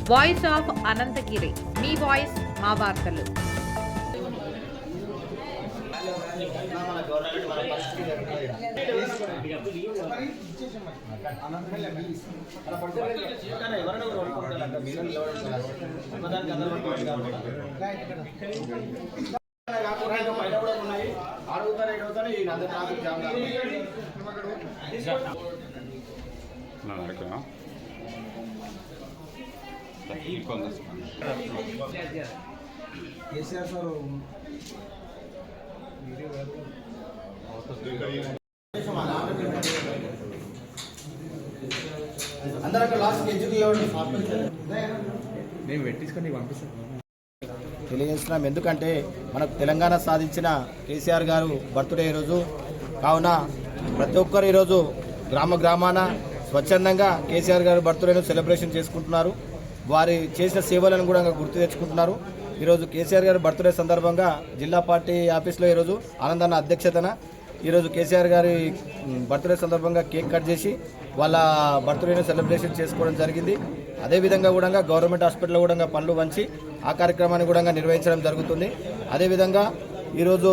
Voice of Anantagiri, మీ voice మా వార్తలు. కేసీఆర్ సార్ అందరూ లాస్ట్ మేము పెట్టించుకొని పంపిస్తాం తెలియజేస్తున్నాం. ఎందుకంటే మనకు తెలంగాణ సాధించిన కేసీఆర్ గారు బర్త్డే ఈరోజు కావున ప్రతి ఒక్కరు ఈరోజు గ్రామాన స్వచ్ఛందంగా కేసీఆర్ గారు బర్త్డేను సెలబ్రేషన్ చేసుకుంటున్నారు. వారి చేసిన సేవలను కూడా గుర్తు తెచ్చుకుంటున్నారు. ఈరోజు కేసీఆర్ గారి బర్త్డే సందర్భంగా జిల్లా పార్టీ ఆఫీస్లో ఈరోజు ఆనందన్న అధ్యక్షతన ఈరోజు కేసీఆర్ గారి బర్త్డే సందర్భంగా కేక్ కట్ చేసి వాళ్ళ బర్త్డేను సెలబ్రేషన్ చేసుకోవడం జరిగింది. అదేవిధంగా కూడా గవర్నమెంట్ హాస్పిటల్లో కూడా పనులు వంచి ఆ కార్యక్రమాన్ని కూడా నిర్వహించడం జరుగుతుంది. అదేవిధంగా ఈరోజు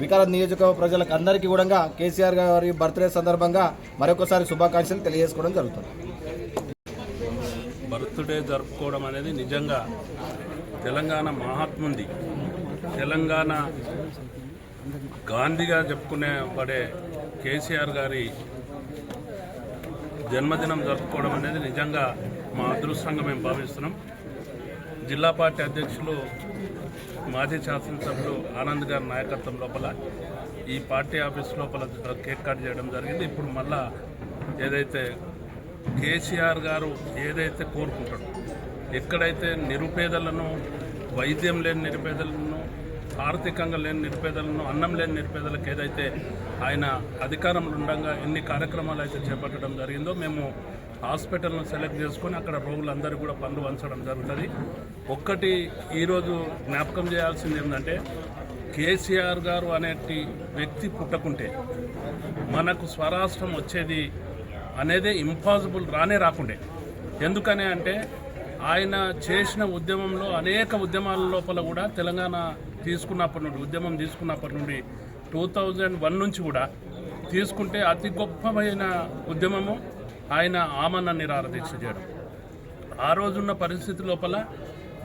వికారాబాద్ నియోజకవర్గ ప్రజలకు అందరికీ కూడా కేసీఆర్ గారి బర్త్డే సందర్భంగా మరొకసారి శుభాకాంక్షలు తెలియజేసుకోవడం జరుగుతుంది. బర్త్డే జరుపుకోవడం అనేది నిజంగా తెలంగాణ మహాత్ముంది, తెలంగాణ గాంధీగా చెప్పుకునే పడే కేసీఆర్ గారి జన్మదినం జరుపుకోవడం అనేది నిజంగా మా అదృష్టంగా మేము భావిస్తున్నాం. జిల్లా పార్టీ అధ్యక్షులు మాజీ శాసనసభ్యులు ఆనంద్ గారి నాయకత్వం లోపల ఈ పార్టీ ఆఫీస్ లోపల కేక్ కట్ చేయడం జరిగింది. ఇప్పుడు మళ్ళా ఏదైతే కేసీఆర్ గారు ఏదైతే కోరుకుంటాడో, ఎక్కడైతే నిరుపేదలను, వైద్యం లేని నిరుపేదలను, ఆర్థికంగా లేని నిరుపేదలను, అన్నం లేని నిరుపేదలకు ఏదైతే ఆయన అధికారంలో ఉండగా ఎన్ని కార్యక్రమాలు అయితే చేపట్టడం జరిగిందో, మేము హాస్పిటల్ను సెలెక్ట్ చేసుకొని అక్కడ రోగులందరూ కూడా పనులు వంచడం జరుగుతుంది. ఒక్కటి ఈరోజు జ్ఞాపకం చేయాల్సింది ఏంటంటే, కేసీఆర్ గారు అనేటి వ్యక్తి పుట్టకుంటే మనకు స్వరాష్ట్రం వచ్చేది అనేదే ఇంపాసిబుల్, రాకుండే. ఎందుకనే అంటే ఆయన చేసిన ఉద్యమంలో అనేక ఉద్యమాల లోపల కూడా తెలంగాణ ఉద్యమం తీసుకున్నప్పటి నుండి 2001 నుంచి కూడా తీసుకుంటే అతి గొప్పమైన ఉద్యమము ఆయన ఆమరణ నిరాహార దీక్ష చేయడం. ఆ రోజున్న పరిస్థితి లోపల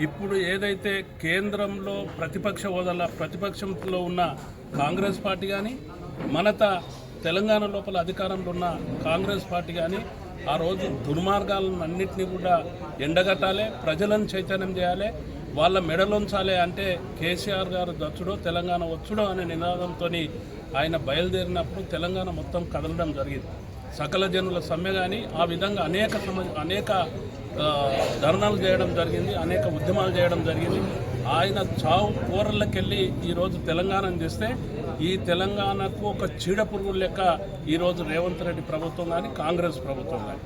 ఇప్పుడు ఏదైతే కేంద్రంలో ప్రతిపక్షంలో ఉన్న కాంగ్రెస్ పార్టీ కానీ, తెలంగాణ లోపల అధికారంలో ఉన్న కాంగ్రెస్ పార్టీ కానీ ఆ రోజు దుర్మార్గాలను అన్నింటినీ కూడా ఎండగట్టాలి, ప్రజలను చైతన్యం చేయాలి, వాళ్ళ మెడలుంచాలి. అంటే కేసీఆర్ గారు దచ్చుడో తెలంగాణ వచ్చుడో అనే నినాదంతో ఆయన బయలుదేరినప్పుడు తెలంగాణ మొత్తం కదలడం జరిగింది. సకల జనుల సమ్మె కానీ ఆ విధంగా అనేక ధర్నాలు చేయడం జరిగింది, అనేక ఉద్యమాలు చేయడం జరిగింది. ఆయన చావు కూరళ్ళకెళ్ళి ఈరోజు తెలంగాణను చేస్తే ఈ తెలంగాణకు ఒక చీడ పురుగుల లెక్క ఈరోజు రేవంత్ రెడ్డి ప్రభుత్వం కానీ కాంగ్రెస్ ప్రభుత్వం కానీ.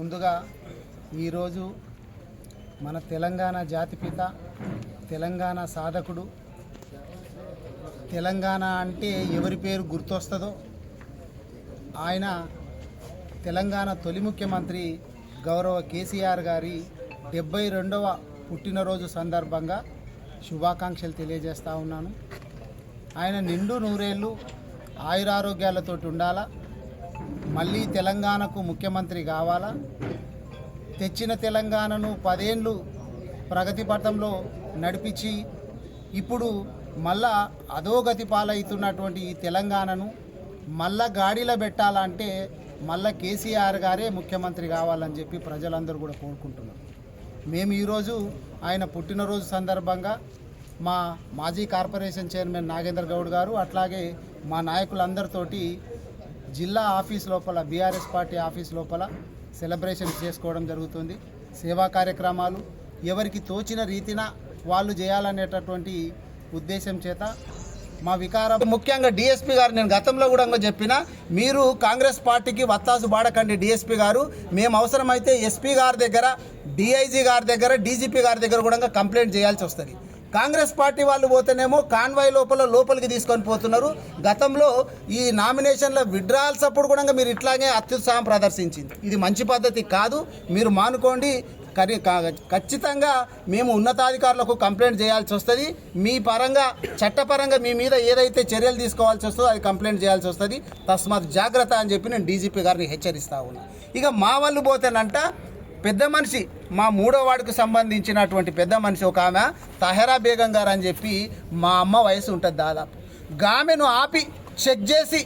ముందుగా ఈరోజు మన తెలంగాణ జాతిపిత, తెలంగాణ సాధకుడు, తెలంగాణ అంటే ఎవరి పేరు గుర్తొస్తుందో ఆయన తెలంగాణ తొలి ముఖ్యమంత్రి గౌరవ కేసీఆర్ గారి 72వ పుట్టినరోజు సందర్భంగా శుభాకాంక్షలు తెలియజేస్తూ ఉన్నాను. ఆయన నిండు నూరేళ్ళు ఆయురారోగ్యాలతో ఉండాలా, మళ్ళీ తెలంగాణకు ముఖ్యమంత్రి కావాలా, తెచ్చిన తెలంగాణను 10 ఏళ్ళు ప్రగతి పథంలో నడిపించి ఇప్పుడు మళ్ళా అధోగతి పాలవుతున్నటువంటి ఈ తెలంగాణను మళ్ళా గాడిలో పెట్టాలంటే మళ్ళా కేసీఆర్ గారే ముఖ్యమంత్రి కావాలని చెప్పి ప్రజలందరూ కూడా కోరుకుంటున్నారు. మేము ఈరోజు ఆయన పుట్టినరోజు సందర్భంగా మా మాజీ కార్పొరేషన్ చైర్మన్ నాగేంద్ర గౌడ్ గారు అట్లాగే మా నాయకులందరితోటి జిల్లా ఆఫీస్ లోపల బీఆర్ఎస్ పార్టీ ఆఫీస్ లోపల సెలబ్రేషన్ చేసుకోవడం జరుగుతుంది. సేవా కార్యక్రమాలు ఎవరికి తోచిన రీతిన వాళ్ళు చేయాలనేటటువంటి ఉద్దేశం చేత మా ముఖ్యంగా డిఎస్పీ గారు, నేను గతంలో కూడా చెప్పిన, మీరు కాంగ్రెస్ పార్టీకి వత్తాసు బాడకండి. డిఎస్పీ గారు, మేము అవసరమైతే ఎస్పీ గారి దగ్గర, డిఐజీ గారి దగ్గర, డీజీపీ గారి దగ్గర కూడా కంప్లైంట్ చేయాల్సి వస్తుంది. కాంగ్రెస్ పార్టీ వాళ్ళు పోతేనేమో కాన్వాయ్ లోపలికి తీసుకొని పోతున్నారు. గతంలో ఈ నామినేషన్ల విడ్రాల్స్ అప్పుడు కూడా మీరు ఇట్లాగే అత్యుత్సాహం ప్రదర్శించింది. ఇది మంచి పద్ధతి కాదు, మీరు మానుకోండి. కానీ ఖచ్చితంగా మేము ఉన్నతాధికారులకు కంప్లైంట్ చేయాల్సి వస్తుంది. మీ పరంగా చట్టపరంగా మీ మీద ఏదైతే చర్యలు తీసుకోవాల్సి వస్తుందో అది కంప్లైంట్ చేయాల్సి వస్తుంది. తస్మాత్ జాగ్రత్త అని చెప్పి నేను డీజీపీ గారిని హెచ్చరిస్తా ఉన్నా. ఇక మా వాళ్ళు పోతేనంట పెద్ద మనిషి, మా 3వ వార్డుకు సంబంధించినటువంటి పెద్ద మనిషి ఒక ఆమె తహరా బేగం గారు అని చెప్పి మా అమ్మ వయసు ఉంటుంది దాదాపు. ఆమెను ఆపి చెక్ చేసి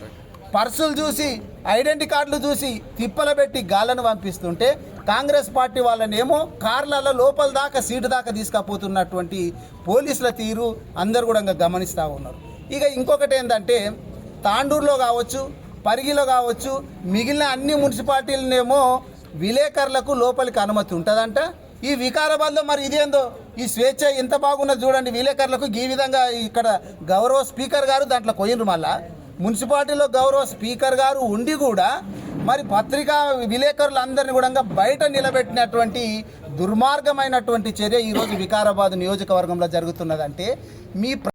పర్సులు చూసి ఐడెంటిటీ కార్డులు చూసి తిప్పల పెట్టి గాళ్ళను పంపిస్తుంటే కాంగ్రెస్ పార్టీ వాళ్ళనేమో కార్లలో లోపల దాకా సీటు దాకా తీసుకుపోతున్నటువంటి పోలీసుల తీరు అందరు కూడా గమనిస్తూ ఉన్నారు. ఇక ఇంకొకటి ఏంటంటే తాండూరులో కావచ్చు, పరిగిలో కావచ్చు, మిగిలిన అన్ని మున్సిపాలిటీలనేమో విలేకరులకు లోపలికి అనుమతి ఉంటుందంట. ఈ వికారాబాద్లో మరి ఇదేందో ఈ స్వేచ్ఛ ఎంత బాగున్నది చూడండి. విలేకరులకు ఈ విధంగా ఇక్కడ గౌరవ స్పీకర్ గారు దాంట్లో కొయ్యిండ్రు. మళ్ళా మున్సిపాలిటీలో గౌరవ స్పీకర్ గారు ఉండి కూడా మరి పత్రికా విలేకరులందరినీ కూడా బయట నిలబెట్టినటువంటి దుర్మార్గమైనటువంటి చర్య ఈరోజు వికారాబాద్ నియోజకవర్గంలో జరుగుతున్నదంటే మీ